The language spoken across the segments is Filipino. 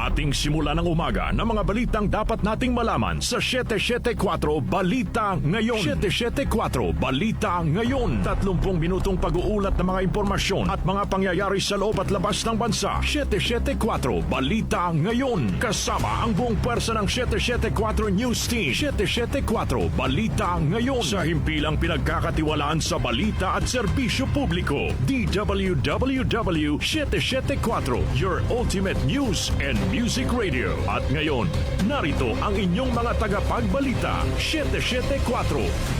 Ating simula ng umaga ng mga balitang dapat nating malaman sa 774 Balita Ngayon. 774 Balita Ngayon. 30 minutong pag-uulat ng mga impormasyon at mga pangyayari sa loob at labas ng bansa. 774 Balita Ngayon. Kasama ang buong pwersa ng 774 News Team. 774 Balita Ngayon. Sa himpilang pinagkakatiwalaan sa balita at serbisyo publiko. DWWW 774, your ultimate news and music radio. At ngayon, narito ang inyong mga tagapagbalita. 774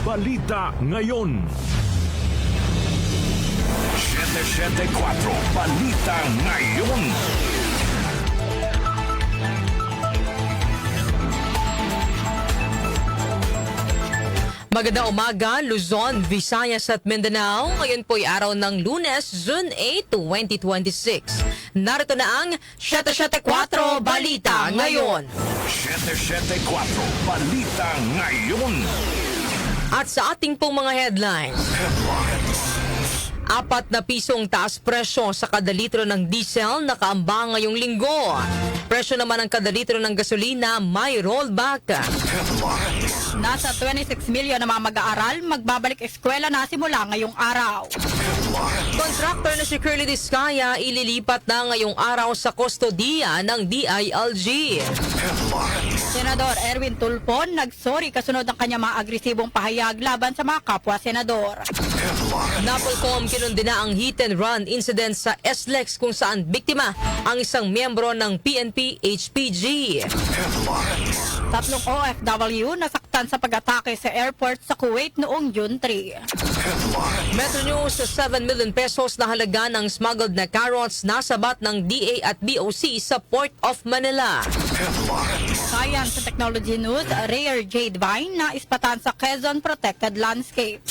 Balita Ngayon. 774 Balita Ngayon. Magandang umaga, Luzon, Visayas at Mindanao. Ngayon po'y araw ng Lunes, June 8, 2026. Narito na ang 774 Balita Ngayon. 774 Balita Ngayon. At sa ating pong mga headlines, 4 na pisong taas presyo sa kada litro ng diesel nakaambang ngayong linggo. Presyo naman ng kada litro ng gasolina may rollback. Nasa 26 milyon na mga mag-aaral magbabalik eskwela na simula ngayong araw. Contractor na si Curly Discaya ililipat na ngayong araw sa kustodiya ng DILG. Senador Erwin Tulfon nagsorry kasunod ng kanyang mga agresibong pahayag laban sa mga kapwa-senador. Napolcom kinundina ang hit and run incident sa SLEX kung saan biktima ang isang miyembro ng PNP HPG. 3 OFW nasaktan sa pag-atake sa airport sa Kuwait noong June 3. Metro News, 7 million pesos na halaga ng smuggled na carrots nasabat ng DA at BOC sa Port of Manila. Science and Technology News, rare jade vine na ispatan sa Quezon Protected Landscape.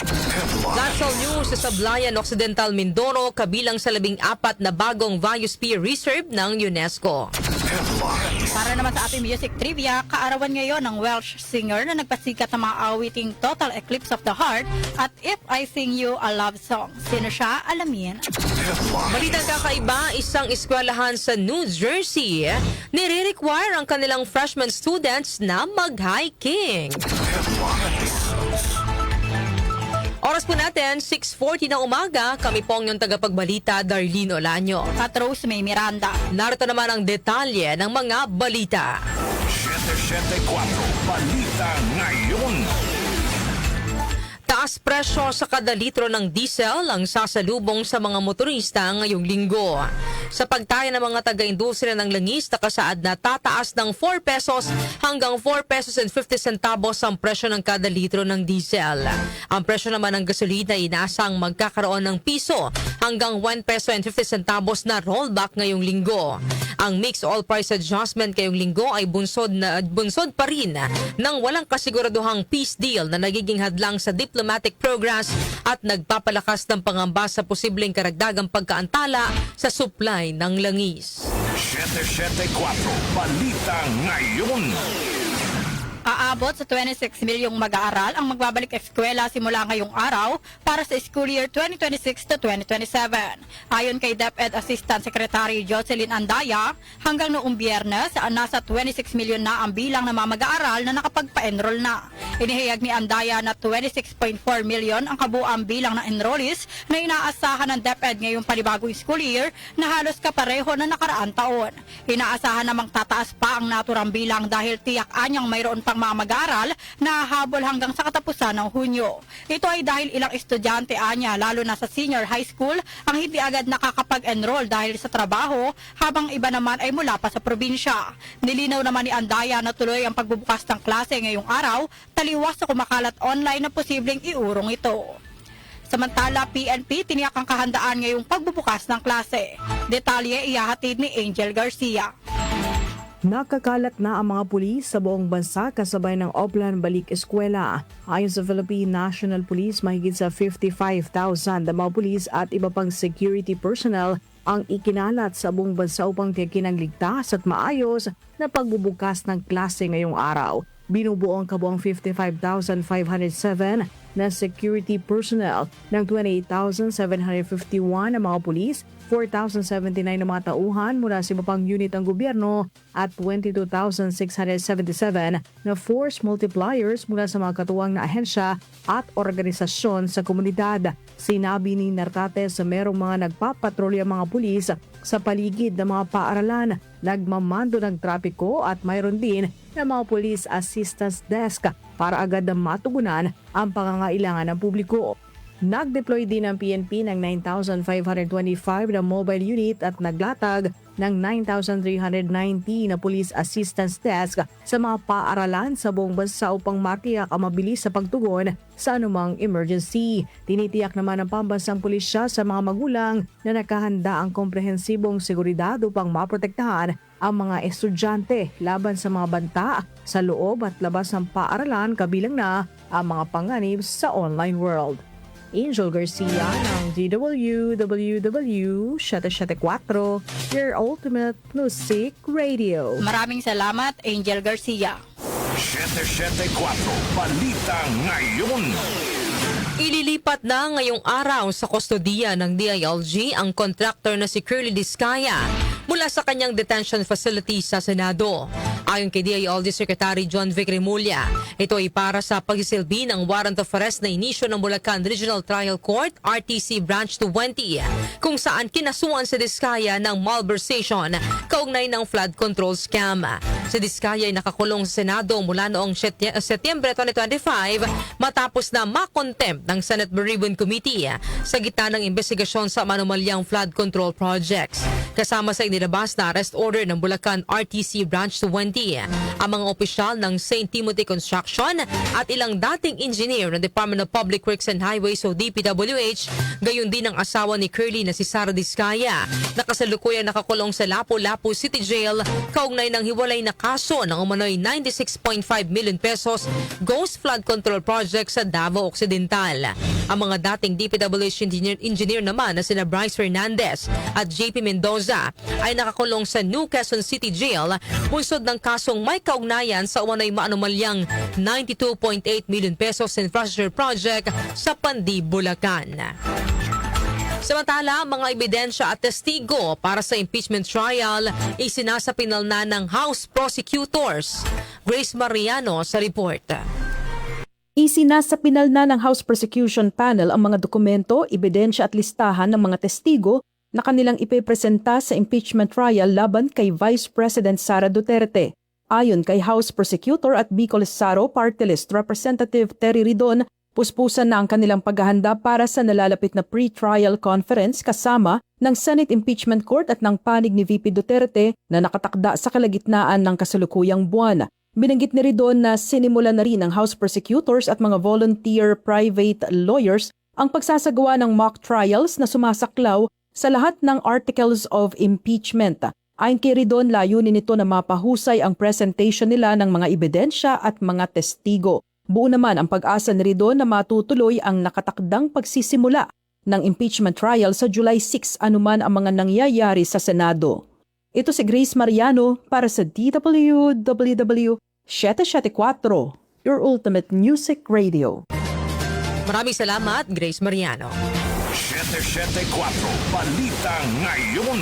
National News, sa Sablayan Occidental Mindoro kabilang sa 14 na bagong biosphere reserve ng UNESCO. Para naman sa ating music trivia, kaarawan ngayon ng Welsh singer na nagpasikat ng mga awiting Total Eclipse of the Heart at If I Sing You a Love Song. Sino siya? Alamin. Balitang kakaiba, isang eskwelahan sa New Jersey nire-require ang kanilang freshman students na mag-hiking. Oras po natin, 6:40 ng umaga. Kami po ang iyong tagapagbalita, Darlene Olanyo. At Rose May Miranda. Narito naman ang detalye ng mga balita. 774 Balita Ngayon. Taas presyo sa kada litro ng diesel ang sasalubong sa mga motorista ngayong linggo. Sa pagtaya ng mga taga-industriya ng langis, nakasaad na tataas ng 4 pesos hanggang 4 pesos and 50 centavos ang presyo ng kada litro ng diesel. Ang presyo naman ng gasolina ay inaasang magkakaroon ng piso hanggang 1 peso and 50 centavos na rollback ngayong linggo. Ang mixed oil price adjustment ngayong linggo ay bunsod pa rin ng walang kasiguraduhang peace deal na nagiging hadlang sa diplomatic progress at nagpapalakas ng pangamba sa posibleng karagdagang pagkaantala sa supply ng langis. 774 Balita Ngayon. Aabot sa 26 milyong mag-aaral ang magbabalik eskwela simula ngayong araw para sa school year 2026 to 2027. Ayon kay DepEd Assistant Secretary Jocelyn Andaya, hanggang noong Biyernes, nasa 26 milyon na ang bilang ng mga mag-aaral na nakapagpa-enroll na. Inihayag ni Andaya na 26.4 milyon ang kabuuang bilang ng enrollees na inaasahan ng DepEd ngayong panibagong school year na halos kapareho na nakaraang taon. Inaasahan namang tataas pa ang naturang bilang dahil tiyak anyang mayroon pang mga mag-aaral na habol hanggang sa katapusan ng Hunyo. Ito ay dahil ilang estudyante anya, lalo na sa senior high school, ang hindi agad nakakapag-enroll dahil sa trabaho, habang iba naman ay mula pa sa probinsya. Nilinaw naman ni Andaya na tuloy ang pagbubukas ng klase ngayong araw, taliwas sa kumakalat online na posibleng iurong ito. Samantala, PNP tiniyak ang kahandaan ngayong pagbubukas ng klase. Detalye ihahatid ni Angel Garcia. Nakakalat na ang mga pulis sa buong bansa kasabay ng Oplan Balik Eskwela. Ayon sa Philippine National Police, mahigit sa 55,000 na mga pulis at iba pang security personnel ang ikinalat sa buong bansa upang tiyakin ang ligtas at maayos na pagbubukas ng klase ngayong araw. Binubuo ang kabuang 55,507 na security personnel ng 28,751 na mga pulis, 4,079 na mga tauhan mula sa iba pang unit ng gobyerno at 22,677 na force multipliers mula sa mga katuwang na ahensya at organisasyon sa komunidad. Sinabi ni Nartates sa merong mga nagpapatrolya mga pulis sa paligid ng mga paaralan, nagmamando ng trapiko at mayroon din ng mga police assistance desk para agad na matugunan ang pangangailangan ng publiko. Nag-deploy din ang PNP ng 9,525 na mobile unit at naglatag ng 9,390 na police assistance desk sa mga paaralan sa buong bansa upang matiyak ang mabilis sa pagtugon sa anumang emergency. Tinitiyak naman ng pambansang pulisya sa mga magulang na nakahanda ang komprehensibong seguridad upang maprotektahan ang mga estudyante laban sa mga banta sa loob at labas ng paaralan, kabilang na ang mga panganib sa online world. Angel Garcia ng DWWW 774, your ultimate music radio. Maraming salamat, Angel Garcia. 774 Balita Ngayon. Ililipat na ngayong araw sa kustodiya ng DILG ang contractor na si Curly Discaya mula sa kanyang detention facility sa Senado. Ayon kay DILG Secretary John Vic Remulla, ito ay para sa pagsisilbi ng warrant of arrest na inisyo ng Bulacan Regional Trial Court, RTC Branch 20, kung saan kinasuhan si Discaya ng malversation kaugnay ng flood control scam. Si Discaya ay nakakulong sa Senado mula noong Setyembre 2025 matapos na makontempt ng Senate Blue Ribbon Committee sa gitna ng investigasyon sa manumalyang flood control projects. Kasama sa inilabas na arrest order ng Bulacan RTC Branch 20 ang mga opisyal ng St. Timothy Construction at ilang dating engineer ng Department of Public Works and Highways o DPWH, gayon din ang asawa ni Curly na si Sara Discaya na kasalukuyang nakakulong sa Lapu-Lapu City Jail kaugnay ng hiwalay na kaso ng umano'y 96.5 million pesos ghost flood control project sa Davao Occidental. Ang mga dating DPWH engineer naman na sina Bryce Fernandez at JP Mendoza ay nakakulong sa New Quezon City Jail bunsod ng kasong may kaugnayan sa umano'y maanumalyang 92.8 million pesos infrastructure project sa Pandi, Bulacan. Samantala, mga ebidensya at testigo para sa impeachment trial isinasapinal na ng House Prosecutors. Grace Mariano sa report. Isinasapinal na ng House Prosecution Panel ang mga dokumento, ebidensya at listahan ng mga testigo na kanilang ipepresenta sa impeachment trial laban kay Vice President Sara Duterte. Ayon kay House Prosecutor at Bicol Saro Party List Representative Terry Ridon, puspusan na ang kanilang paghahanda para sa nalalapit na pre-trial conference kasama ng Senate Impeachment Court at ng panig ni VP Duterte na nakatakda sa kalagitnaan ng kasalukuyang buwan. Binanggit ni Ridon na sinimula na rin ng House Prosecutors at mga volunteer private lawyers ang pagsasagawa ng mock trials na sumasaklaw sa lahat ng articles of impeachment. Ayon kay Ridon, layunin nito na mapahusay ang presentation nila ng mga ebidensya at mga testigo. Buo naman ang pag-asa ni Ridon na matutuloy ang nakatakdang pagsisimula ng impeachment trial sa July 6 anuman ang mga nangyayari sa Senado. Ito si Grace Mariano para sa DWWW 774, your ultimate music radio. Maraming salamat, Grace Mariano. 774 Balita Ngayon.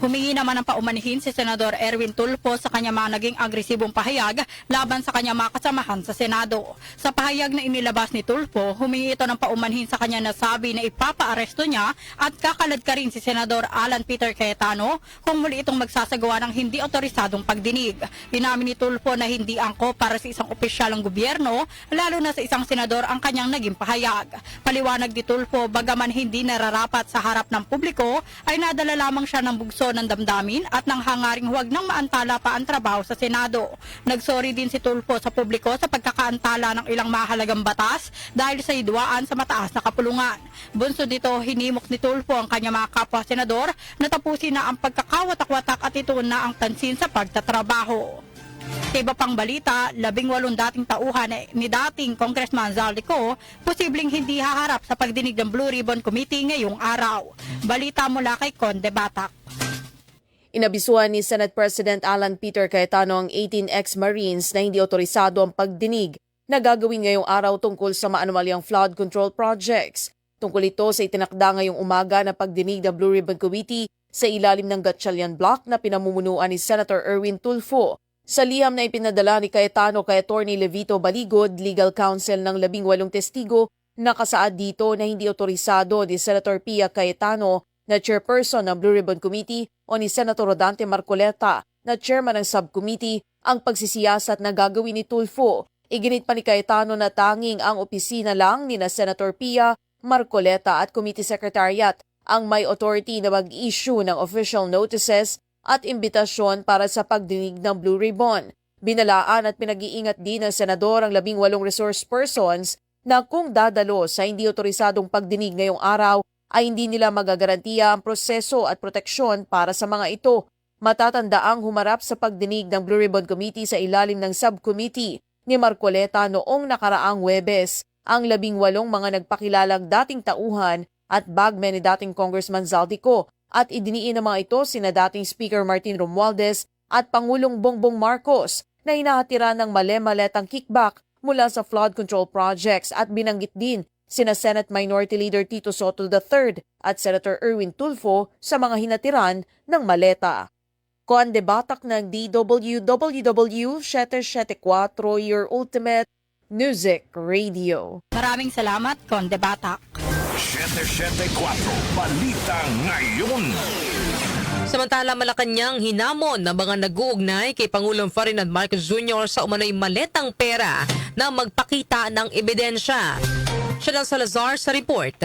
Humingi naman ng paumanhin si Senador Erwin Tulfo sa kanya mga naging agresibong pahayag laban sa kanya mga kasamahan sa Senado. Sa pahayag na inilabas ni Tulfo, humingi ito ng paumanhin sa kanya na sabi na ipapaaresto niya at kakalad ka rin si Senador Alan Peter Cayetano kung muli itong magsasagawa ng hindi otorisadong pagdinig. Inamin ni Tulfo na hindi angko para sa isang opisyal ng gobyerno, lalo na sa isang senador ang kanyang naging pahayag. Paliwanag ni Tulfo, bagaman hindi nararapat sa harap ng publiko, ay nadala lamang siya ng bugso ng damdamin at nang hangaring huwag nang maantala pa ang trabaho sa Senado. Nagsorry din si Tulfo sa publiko sa pagkakaantala ng ilang mahalagang batas dahil sa hidwaan sa mataas na kapulungan. Bunsod nito, hinimok ni Tulfo ang kanyang mga kapwa-senador na tapusin na ang pagkakawatak-watak at ituon na ang pansin sa pagtatrabaho. Sa iba pang balita, 18 dating tauhan ni dating Congressman Zaldico posibleng hindi haharap sa pagdinig ng Blue Ribbon Committee ngayong araw. Balita mula kay Conde Batak. Inabisuhan ni Senate President Alan Peter Cayetano ang 18 ex-Marines na hindi otorisado ang pagdinig na gagawin ngayong araw tungkol sa maanumalyang flood control projects. Tungkol ito sa itinakda ngayong umaga na pagdinig ng Blue Ribbon Committee sa ilalim ng Gatchalian Block na pinamumunuan ni Senator Erwin Tulfo. Sa liham na ipinadala ni Cayetano kay Atty. Levito Baligod, legal counsel ng 18 testigo, nakasaad dito na hindi otorisado ni Senator Pia Cayetano na chairperson ng Blue Ribbon Committee o ni Senator Rodante Marcoleta na chairman ng subcommittee ang pagsisiyasat na gagawin ni Tulfo. Iginit pa ni Cayetano na tanging ang opisina lang ni na Senator Pia, Marcoleta at Committee Secretariat ang may authority na mag-issue ng official notices at imbitasyon para sa pagdinig ng Blue Ribbon. Binalaan at pinag-iingat din ng senador ang 18 resource persons na kung dadalo sa hindi otorisadong pagdinig ngayong araw ay hindi nila magagarantiya ang proseso at proteksyon para sa mga ito. Matatandaang humarap sa pagdinig ng Blue Ribbon Committee sa ilalim ng subcommittee ni Marcoleta noong nakaraang Huwebes ang 18 mga nagpakilalang dating tauhan at bagmen ni dating Congressman Zaldico at idiniin ng mga ito sina dating Speaker Martin Romualdez at Pangulong Bongbong Marcos na hinahatira ng male-maletang kickback mula sa flood control projects at binanggit din sina Senate Minority Leader Tito Soto III at Senator Erwin Tulfo sa mga hinatiran ng maleta. Conde Batak ng DWWW 774, your ultimate music radio. Maraming salamat, Conde Batak. 774 Balita Ngayon. Samantala, Malacanang hinamon ng mga nag-uugnay kay Pangulong Ferdinand Marcos Jr. sa umano'y maletang pera na magpakita ng ebidensya. Chanel Salazar sa report.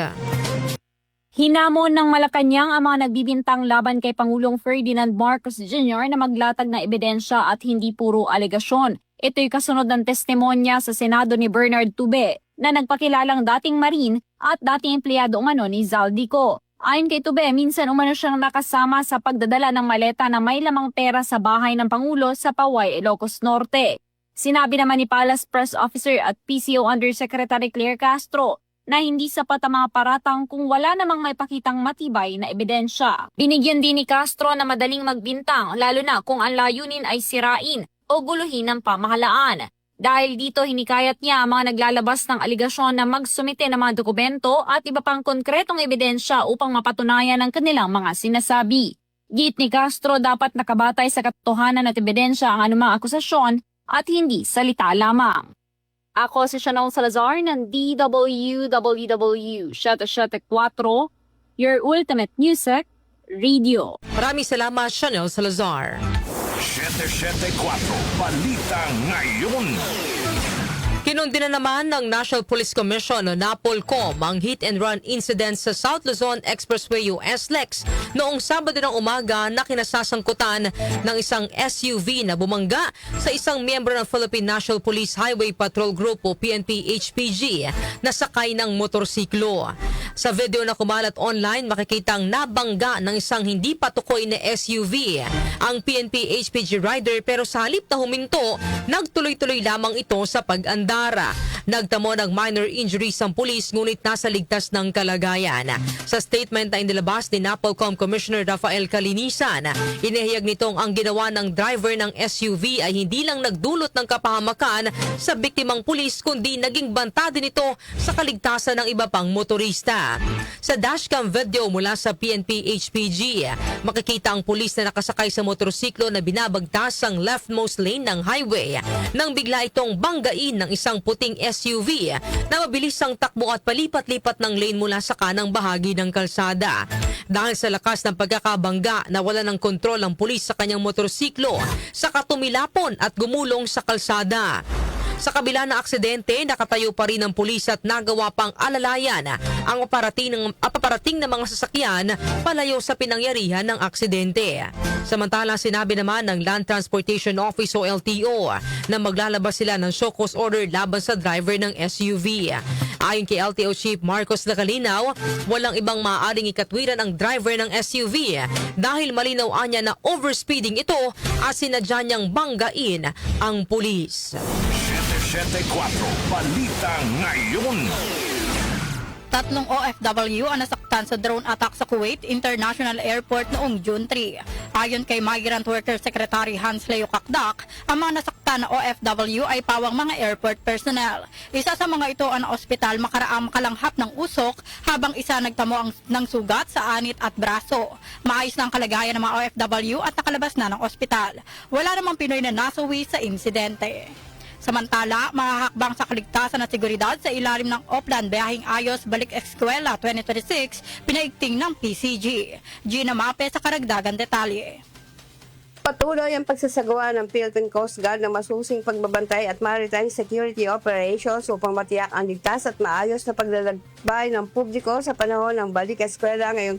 Hinamon ng Malacanang ang mga nagbibintang laban kay Pangulong Ferdinand Marcos Jr. na maglatag ng ebidensya at hindi puro alegasyon. Ito'y kasunod ng testimonya sa Senado ni Bernard Tube na nagpakilalang dating Marine at dating empleyado umano ni Zaldico. Ayon kay Tube, minsan umano siyang nakasama sa pagdadala ng maleta na may lamang pera sa bahay ng Pangulo sa Paway, Ilocos Norte. Sinabi naman ni Palace Press Officer at PCO Undersecretary Claire Castro na hindi sapat ang mga paratang kung wala namang may pakitang matibay na ebidensya. Binigyan din ni Castro na madaling magbintang lalo na kung ang layunin ay sirain o guluhin ng pamahalaan. Dahil dito hinikayat niya ang mga naglalabas ng aligasyon na magsumite ng mga dokumento at iba pang konkretong ebidensya upang mapatunayan ang kanilang mga sinasabi. Git ni Castro dapat nakabatay sa katotohanan at ebidensya ang anumang akusasyon at hindi salita lamang. Ako si Chanel Salazar ng DWWW 774, your ultimate music radio. Maraming salamat, Chanel Salazar. 774 Balita Ngayon. Kinundi na naman ng National Police Commission o NAPOLCOM ang hit-and-run incident sa South Luzon Expressway US LEX noong Sabado ng umaga na kinasasangkutan ng isang SUV na bumangga sa isang miyembro ng Philippine National Police Highway Patrol Group o PNP-HPG na sakay ng motorsiklo. Sa video na kumalat online, makikitang nabangga ng isang hindi patukoy na SUV ang PNP-HPG rider pero sa halip na huminto, nagtuloy-tuloy lamang ito sa pag-andar. Nagtamo ng minor injuries ang pulis ngunit nasa ligtas ng kalagayan. Sa statement na inilabas ni NAPOLCOM Commissioner Rafael Calinisan, inihayag nitong ang ginawa ng driver ng SUV ay hindi lang nagdulot ng kapahamakan sa biktimang pulis kundi naging banta din ito sa kaligtasan ng iba pang motorista. Sa dashcam video mula sa PNP-HPG, makikita ang pulis na nakasakay sa motorsiklo na binabagtas ang leftmost lane ng highway nang bigla itong banggain ng isang puting SUV na mabilis ang takbo at palipat-lipat ng lane mula sa kanang bahagi ng kalsada. Dahil sa lakas ng pagkakabangga, nawala ng kontrol ang pulis sa kanyang motorsiklo, saka tumilapon at gumulong sa kalsada. Sa kabila ng aksidente, nakatayo pa rin ang pulis at nagawa pang alalayan ang paparating ng mga sasakyan palayo sa pinangyarihan ng aksidente. Samantala, sinabi naman ng Land Transportation Office o LTO na maglalabas sila ng show cause order laban sa driver ng SUV. Ayon kay LTO Chief Marcos Lacalinaw, walang ibang maaaring ikatwiran ang driver ng SUV dahil malinaw niya na overspeeding ito at sinadya niyang banggain ang pulis. 774 Balita Ngayon. Tatlong OFW ang nasaktan sa drone attack sa Kuwait International Airport noong June 3. Ayon kay Migrant Worker Secretary Hans Leo Kakdak, ang mga nasaktan na OFW ay pawang mga airport personnel. Isa sa mga ito ang ospital makaraang makalanghap ng usok habang isa nagtamo ng sugat sa anit at braso. Maayos na ang kalagayan ng mga OFW at nakalabas na ng ospital. Wala namang Pinoy na nasuwi sa insidente. Samantala, mga hakbang sa kaligtasan at seguridad sa ilalim ng Oplan Biyaheng Ayos Balik Eskwela 2026, pinaigting ng PCG. Gina Mape sa karagdagan detalye. Patuloy ang pagsasagawa ng Philippine Coast Guard ng masusing pagbabantay at maritime security operations upang matiyak ang ligtas at maayos na paglalakbay ng publiko sa panahon ng Balik Eskwela ngayong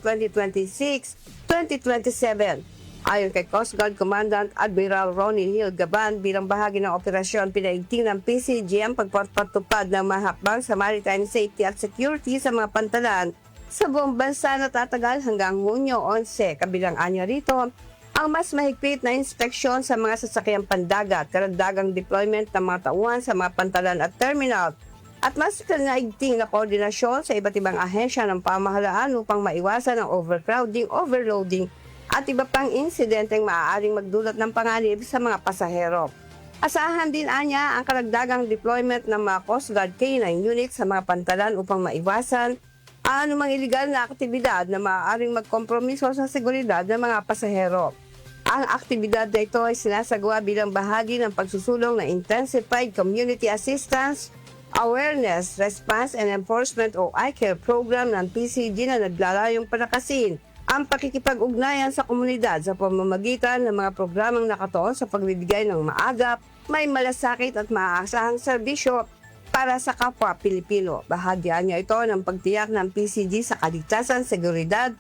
2026-2027. Ayon kay Coast Guard Commandant Admiral Ronnie Hill Gaban, bilang bahagi ng operasyon, pinaigting ng PCG ang pagpapatupad ng mahakbang sa maritime safety at security sa mga pantalan sa buong bansa na tatagal hanggang Hunyo 11. Kabilang anya rito, ang mas mahigpit na inspeksyon sa mga sasakyang pandagat, karagdagang deployment ng mga tauhan sa mga pantalan at terminal, at mas naigting na koordinasyon sa iba't ibang ahensya ng pamahalaan upang maiwasan ang overcrowding, overloading, at iba pang insidenteng maaaring magdulot ng panganib sa mga pasahero. Asahan din anya ang karagdagang deployment ng mga Coast Guard K9 units sa mga pantalan upang maiwasan ang anumang iligal na aktibidad na maaaring magkompromiso sa seguridad ng mga pasahero. Ang aktibidad na ito ay sinasagawa bilang bahagi ng pagsusulong ng Intensified Community Assistance, Awareness, Response and Enforcement o ICARE program ng PCG na naglalayong palakasin ang pakikipag-ugnayan sa komunidad sa pamamagitan ng mga programang nakatuon sa pagbibigay ng maagap, may malasakit at maaasahang serbisyo para sa kapwa Pilipino. Bahagyan niya ito ng pagtiyak ng PCG sa kaligtasan, seguridad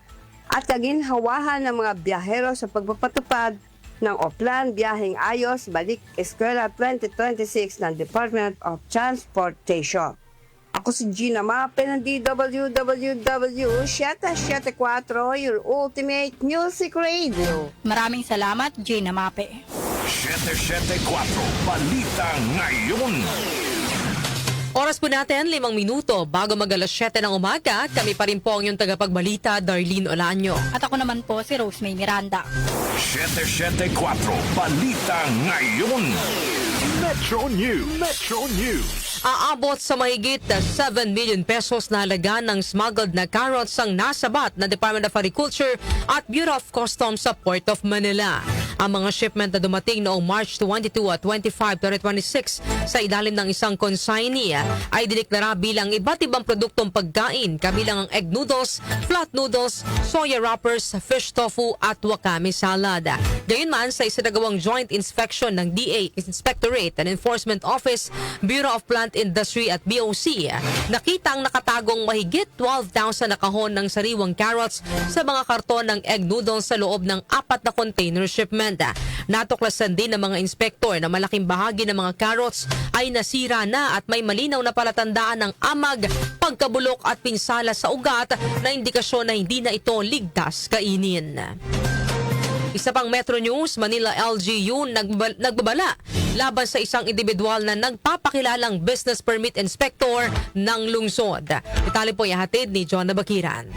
at kaginhawahan ng mga biyahero sa pagpapatupad ng Oplan Biyaheng Ayos Balik Eskwela 2026 ng Department of Transportation. Ako si Gina Mape ng DWWW 774, your ultimate music radio. Maraming salamat, Gina Mape. 774 Balita Ngayon. Oras po natin, 5 minuto. Bago mag-alas 7 ng umaga, kami pa rin po ang iyong tagapagbalita, Darlene Olanyo. At ako naman po si Rosemary Miranda. 774 Balita Ngayon. Metro News. Metro News. Aabot sa mahigit 7 million pesos na halaga ng smuggled na carrots ang nasabat na Department of Agriculture at Bureau of Customs sa Port of Manila. Ang mga shipment na dumating noong March 22 at 25, 2026 sa ilalim ng isang consignee ay diniklara bilang iba't ibang produktong pagkain kabilang ang egg noodles, flat noodles, soya wrappers, fish tofu at wakame salad. Gayunman, sa isinagawang joint inspection ng DA Inspectorate and Enforcement Office, Bureau of Plant Industry at BOC, nakita ang nakatagong mahigit 12,000 na kahon ng sariwang carrots sa mga karton ng egg noodles sa loob ng 4 na container shipment. Natuklasan din ng mga inspektor na malaking bahagi ng mga carrots ay nasira na at may malinaw na palatandaan ng amag, pagkabulok at pinsala sa ugat na indikasyon na hindi na ito ligtas kainin. Isa pang Metro News, Manila LGU nagbabala laban sa isang individual na nagpapakilalang business permit inspector ng lungsod. Detalye po ihatid ni John Nabakiran.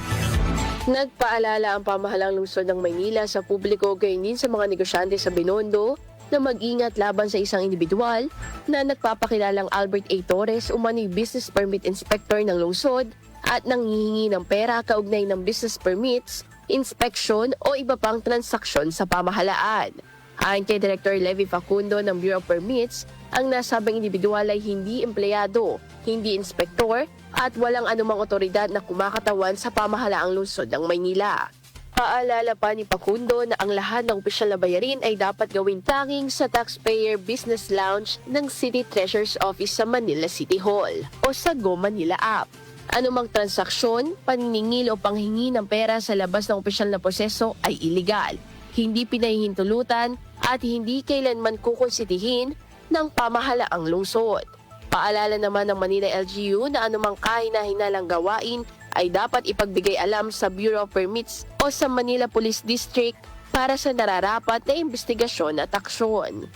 Nagpaalala ang pamahalang lungsod ng Maynila sa publiko gayon din sa mga negosyante sa Binondo na mag-ingat laban sa isang individual na nagpapakilalang Albert A. Torres, umano'y business permit inspector ng lungsod at nanghihingi ng pera kaugnay ng business permits, inspection o iba pang transaksyon sa pamahalaan. Ayon kay Director Levi Facundo ng Bureau of Permits, ang nasabing individual ay hindi empleyado, hindi inspektor at walang anumang otoridad na kumakatawan sa pamahalaang lungsod ng Maynila. Paalala pa ni Facundo na ang lahat ng opisyal na bayarin ay dapat gawin tanging sa Taxpayer Business Lounge ng City Treasurer's Office sa Manila City Hall o sa Go Manila app. Anumang transaksyon, paniningil o panghingi ng pera sa labas ng opisyal na proseso ay iligal, hindi pinahihintulutan at hindi kailanman kukonsitihin ng pamahalaang lungsod. Paalala naman ng Manila LGU na anumang kahina-hinalang gawain ay dapat ipagbigay alam sa Bureau of Permits o sa Manila Police District para sa nararapat na investigasyon at aksyon.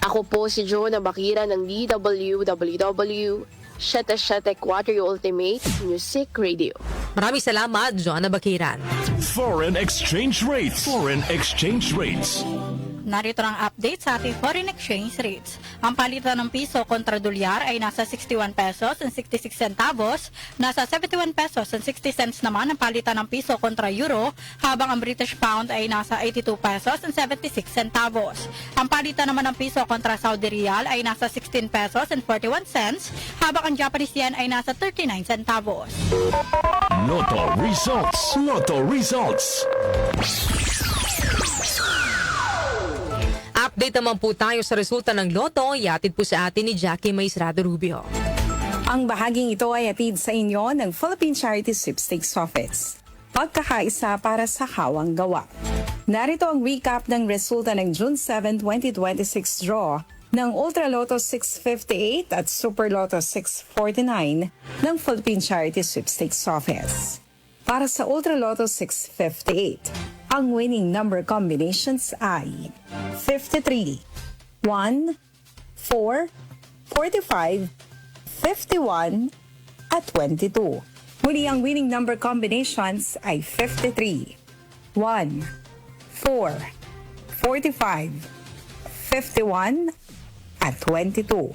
Ako po si Joe Nabakira ng DWWW 774 Ultimate Music Radio. Maraming salamat, Joanna Bakiran. Foreign exchange rates. Foreign exchange rates. Narito ang update sa ating foreign exchange rates. Ang palitan ng piso kontra dolyar ay nasa 61 pesos and 66 centavos, nasa 71 pesos and 60 cents naman ang palitan ng piso kontra euro, habang ang British pound ay nasa 82 pesos and 76 centavos. Ang palitan naman ng piso kontra Saudi Riyal ay nasa 16 pesos and 41 cents, habang ang Japanese yen ay nasa 39 centavos. Lotto results. Lotto results. Update naman po tayo sa resulta ng Lotto. Iatid po sa atin ni Jackie Maestrado Rubio. Ang bahaging ito ay atid sa inyo ng Philippine Charity Sweepstakes Office. Pagkakaisa para sa hawang gawa. Narito ang recap ng resulta ng June 7, 2026 draw ng Ultra Lotto 658 at Super Lotto 649 ng Philippine Charity Sweepstakes Office. Para sa Ultra Lotto 658, ang winning number combinations ay 53, 1, 4, 45, 51, at 22. Muli ang winning number combinations ay 53, 1, 4, 45, 51, at 22.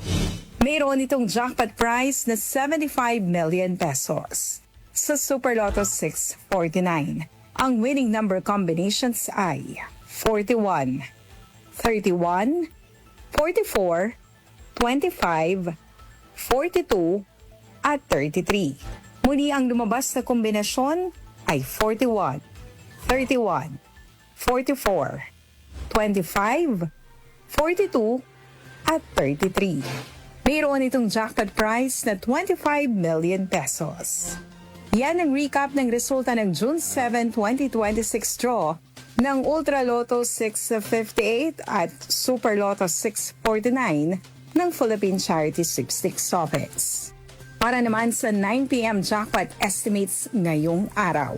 Mayroon itong jackpot prize na 75 million pesos. Sa Super Lotto 649, ang winning number combinations ay 41, 31, 44, 25, 42, at 33. Muli ang lumabas na kombinasyon ay 41, 31, 44, 25, 42, at 33. Mayroon itong jackpot prize na 25 million pesos. Yan ang recap ng resulta ng June 7, 2026 draw ng Ultra Lotto 658 at Super Lotto 649 ng Philippine Charity Sweepstakes Office. Para naman sa 9 p.m. jackpot estimates ngayong araw.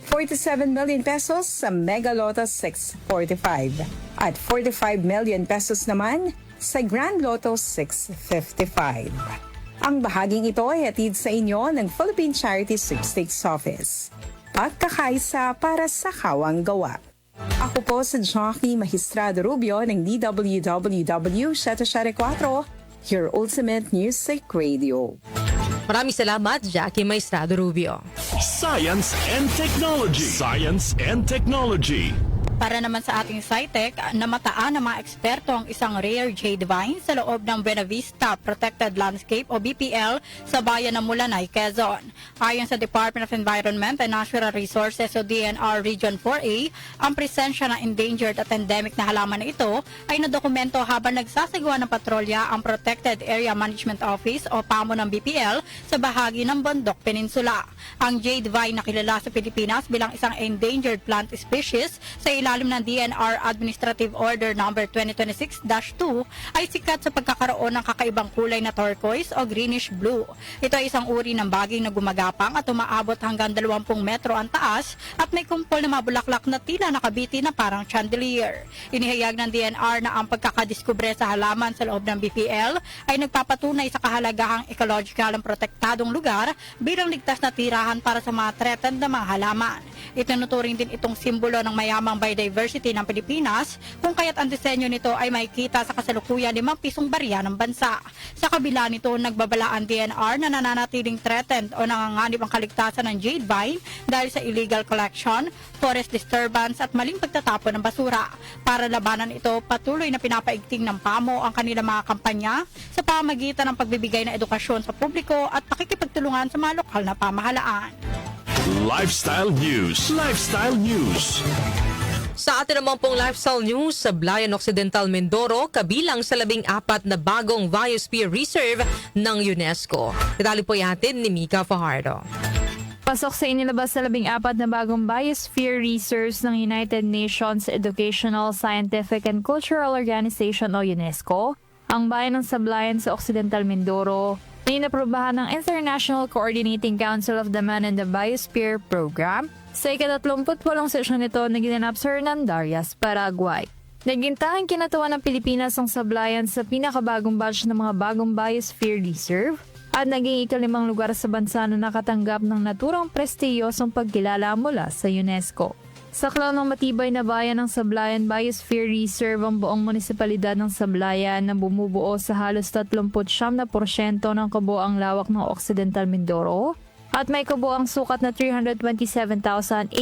47 million pesos sa Mega Lotto 645 at 45 million pesos naman sa Grand Lotto 655. Ang bahaging ito ay hatid sa inyo ng Philippine Charity Sweepstakes Office. Pagkakaisa para sa hawang gawa. Ako po si Jackie Maestrado Rubio ng DWWW 774, your ultimate music radio. Maraming salamat, Jackie Maestrado Rubio. Science and technology. Science and technology. Para naman sa ating SciTech, namataan ng mga eksperto ang isang rare jade vine sa loob ng Buena Vista Protected Landscape o BPL sa bayan ng Mulanay, Quezon. Ayon sa Department of Environment and Natural Resources o DNR Region 4A, ang presensya ng endangered at endemic na halaman na ito ay nadokumento habang nagsasagawa ng patrolya ang Protected Area Management Office o PAMO ng BPL sa bahagi ng Bundok Peninsula. Ang jade vine na kilala sa Pilipinas bilang isang endangered plant species sa ilalim ng DNR Administrative Order No. 2026-2 ay sikat sa pagkakaroon ng kakaibang kulay na turquoise o greenish blue. Ito ay isang uri ng baging na gumagapang at umaabot hanggang 20 metro ang taas at may kumpol na mabulaklak na tila nakabiti na parang chandelier. Inihayag ng DNR na ang pagkakadiskubre sa halaman sa loob ng BPL ay nagpapatunay sa kahalagahang ecological ng protektadong lugar bilang ligtas na tirahan para sa mga threatened na mga halaman. Itinuturing din itong simbolo ng mayamang biodiversity ng Pilipinas kung kaya't ang disenyo nito ay makikita sa kasalukuyan 5 pisong barya ng bansa. Sa kabila nito, nagbabala ang DNR na nananatiling threatened o nanganganib ang kaligtasan ng jade vine dahil sa illegal collection, forest disturbance at maling pagtatapon ng basura. Para labanan ito, patuloy na pinapaigting ng PAMO ang kanilang mga kampanya sa pamagitan ng pagbibigay ng edukasyon sa publiko at pakikipagtulungan sa mga lokal na pamahalaan. Lifestyle News. Lifestyle News. Sa atin naman pong lifestyle news, sa Sablayan Occidental Mindoro, kabilang sa 14 na bagong Biosphere Reserve ng UNESCO. Detalye po yatin ni Mika Fajardo. Pasok sa inilabas sa 14 na bagong Biosphere Reserves ng United Nations Educational, Scientific and Cultural Organization o UNESCO, ang bayan ng Sablayan sa Occidental Mindoro na inaprubahan ng International Coordinating Council of the Man and the Biosphere Program sa ika-38 sesyon nito na ginanap sa Hernandarias, Paraguay. Naging tanging kinatuwa ng Pilipinas ang Sablayan sa pinakabagong batch ng mga bagong Biosphere Reserve at naging ika-5 lugar sa bansa na nakatanggap ng naturang prestiyosong pagkilala mula sa UNESCO. Saklaw ng matibay na bayan ng Sablayan Biosphere Reserve ang buong munisipalidad ng Sablayan na bumubuo sa halos 39% ng kabuoang lawak ng Occidental Mindoro at may kabuoang sukat na 327,880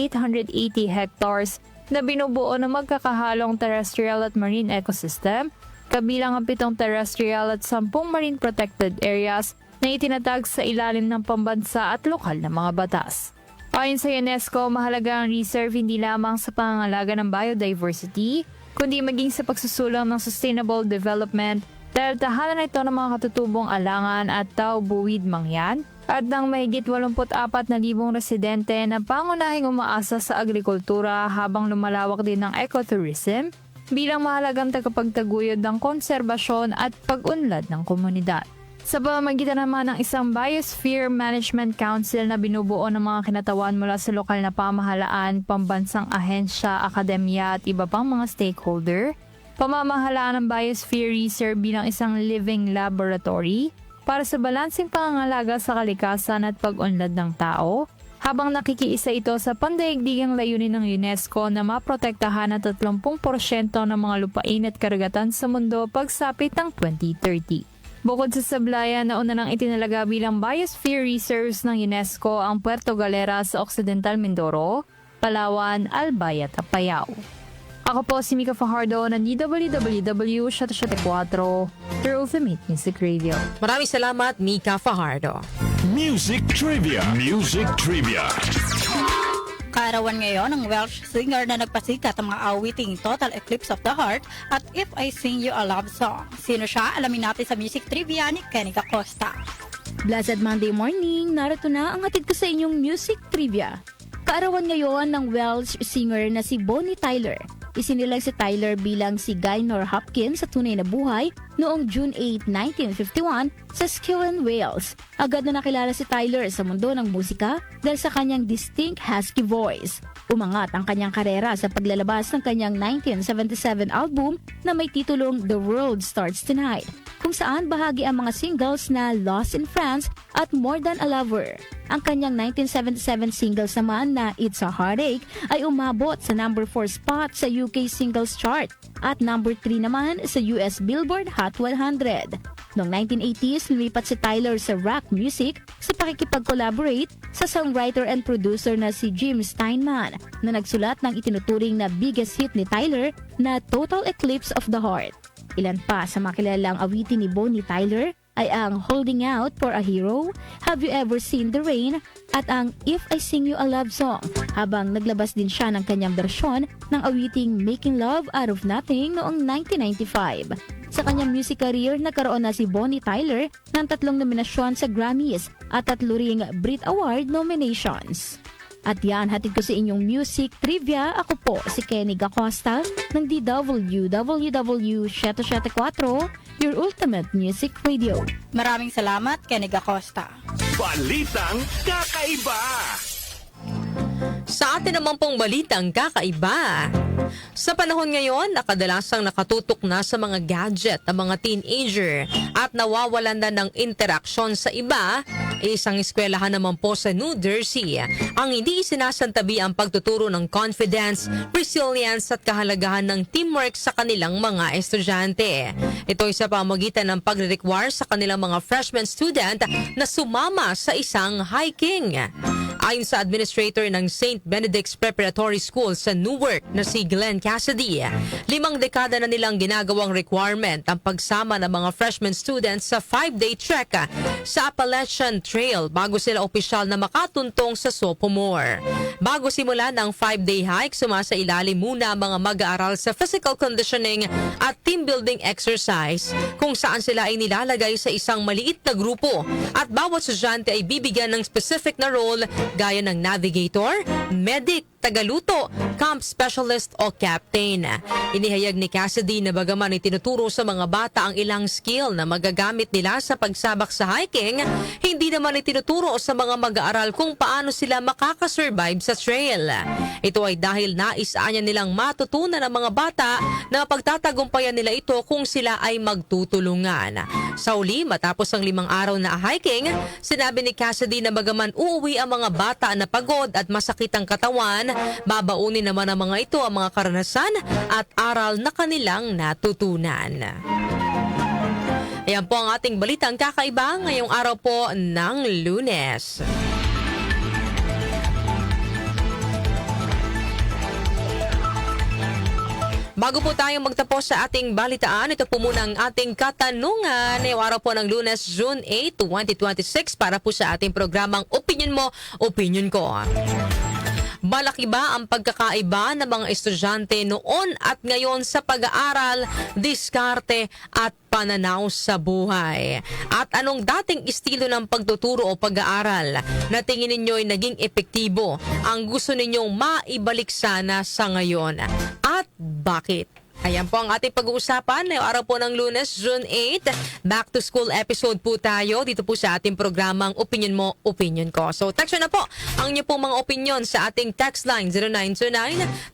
hectares na binubuo ng magkakahalong terrestrial at marine ecosystem, kabilang ang 7 terrestrial at 10 marine protected areas na itinatag sa ilalim ng pambansa at lokal na mga batas. Ayon sa UNESCO, mahalaga ang reserve hindi lamang sa pangangalaga ng biodiversity, kundi maging sa pagsusulong ng sustainable development dahil tahanan ito ng mga katutubong alangan at tao-buwid mangyan at ng mahigit 84,000 residente na pangunahing umaasa sa agrikultura habang lumalawak din ng ecotourism bilang mahalagang tagapagtaguyod ng konserbasyon at pag-unlad ng komunidad. Sa pamamagitan naman ng isang Biosphere Management Council na binubuo ng mga kinatawan mula sa lokal na pamahalaan, pambansang ahensya, akademya at iba pang mga stakeholder, pamamahalaan ng Biosphere Reserve bilang isang living laboratory para sa balansing pangangalaga sa kalikasan at pag-unlad ng tao, habang nakikiisa ito sa pandaigdigang layunin ng UNESCO na maprotektahan ang 30% ng mga lupain at karagatan sa mundo pagsapit ng 2030. Bukod sa Sablayan, nauna nang itinalaga bilang Biosphere Reserves ng UNESCO ang Puerto Galera sa Occidental Mindoro, Palawan, Albay at Apayao. Ako po si Mika Fajardo ng DWWW 774 through Ultimate Music Radio. Maraming salamat, Mika Fajardo. Music Trivia. Music Trivia. Kaarawan ngayon ng Welsh singer na nagpasikat ang mga awiting Total Eclipse of the Heart at If I Sing You a Love Song. Sino siya? Alamin natin sa Music Trivia ni Kenny Acosta. Blessed Monday morning, narito na ang hatid ko sa inyong Music Trivia. Kaarawan ngayon ng Welsh singer na si Bonnie Tyler. Isinilang si Tyler bilang si Gaynor Hopkins sa tunay na buhay noong June 8, 1951 sa Skillen, Wales. Agad na nakilala si Tyler sa mundo ng musika dahil sa kanyang distinct husky voice. Umangat ang kanyang karera sa paglalabas ng kanyang 1977 album na may titulong The World Starts Tonight, kung saan bahagi ang mga singles na Lost in France at More Than a Lover. Ang kanyang 1977 singles naman na It's a Heartache ay umabot sa number 4 spot sa UK Singles Chart at number 3 naman sa US Billboard Hot 100. Noong 1980s, lumipat si Tyler sa rock music sa pakikipag-collaborate sa songwriter and producer na si Jim Steinman na nagsulat ng itinuturing na biggest hit ni Tyler na Total Eclipse of the Heart. Ilan pa sa makilalang awitin ni Bonnie Tyler ay ang Holding Out for a Hero, Have You Ever Seen the Rain, at ang If I Sing You a Love Song, habang naglabas din siya ng kanyang bersyon ng awiting Making Love Out of Nothing noong 1995. Sa kanyang music career, nagkaroon na si Bonnie Tyler ng 3 nominasyon sa Grammys at 3 ring Brit Award nominations. At yan, hatid ko sa inyong Music Trivia. Ako po si Kenny Acosta ng DWWW 774, your ultimate music radio. Maraming salamat, Kenny Acosta. Balitang kakaiba. Sa atin naman pong balitang kakaiba. Sa panahon ngayon, nakadalasang nakatutok na sa mga gadget ang mga teenager at nawawalan na ng interaksyon sa iba. Isang eskwelahan naman po sa New Jersey ang hindi sinasantabi ang pagtuturo ng confidence, resilience at kahalagahan ng teamwork sa kanilang mga estudyante. Ito ay sa pamamagitan ng pagre-require sa kanilang mga freshman student na sumama sa isang hiking. Ayon sa administrator ng St. Benedict's Preparatory School sa Newark na si Glenn Cassidy, 5 dekada na nilang ginagawang requirement ang pagsama ng mga freshman students sa 5-day trek sa Appalachian Trail bago sila opisyal na makatuntong sa sophomore. Bago simula ng 5-day hike, sumasailalim muna ang mga mag-aaral sa physical conditioning at team building exercise kung saan sila ay nilalagay sa isang maliit na grupo at bawat estudyante ay bibigyan ng specific na role gaya ng navigator, medic, tagaluto, camp specialist o captain. Inihayag ni Cassidy na bagaman itinuturo sa mga bata ang ilang skill na magagamit nila sa pagsabak sa hiking, hindi naman itinuturo sa mga mag-aaral kung paano sila makakasurvive sa trail. Ito ay dahil nais-anya nilang matutunan ng mga bata na pagtatagumpayan nila ito kung sila ay magtutulungan. Sa uli, matapos ang 5 araw na hiking, sinabi ni Cassidy na bagaman uuwi ang mga bata na pagod at masakit ang katawan, babaunin naman ang mga ito ang mga karanasan at aral na kanilang natutunan. Ayan po ang ating balitang kakaiba ngayong araw po ng Lunes. Bago po tayong magtapos sa ating balitaan, ito po muna ang ating katanungan ngayong araw po ng Lunes, June 8, 2026 para po sa ating programang Opinion Mo, Opinion Ko. Malaki ba ang pagkakaiba ng mga estudyante noon at ngayon sa pag-aaral, diskarte at pananaw sa buhay? At anong dating estilo ng pagtuturo o pag-aaral na tingin ninyo ay naging epektibo ang gusto ninyong maibalik sana sa ngayon? At bakit? Ayan po ang ating pag-uusapan ngayong araw po ng Lunes, June 8. Back to school episode po tayo dito po sa ating programang Opinion Mo, Opinion Ko. So text na po ang inyo pong mga opinion sa ating text line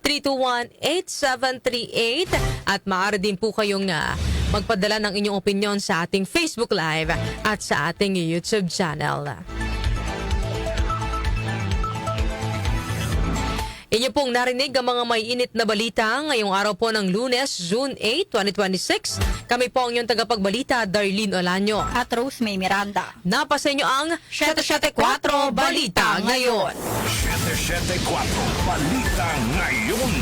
0929-321-8738 at maaari din po kayong magpadala ng inyong opinion sa ating Facebook Live at sa ating YouTube channel. Inyo pong narinig ang mga may init na balita ngayong araw po ng Lunes, June 8, 2026. Kami po ang inyong tagapagbalita, Darlene Olanyo. At Rose May Miranda. Napasa inyo ang 774 Balita Ngayon. 774 Balita Ngayon.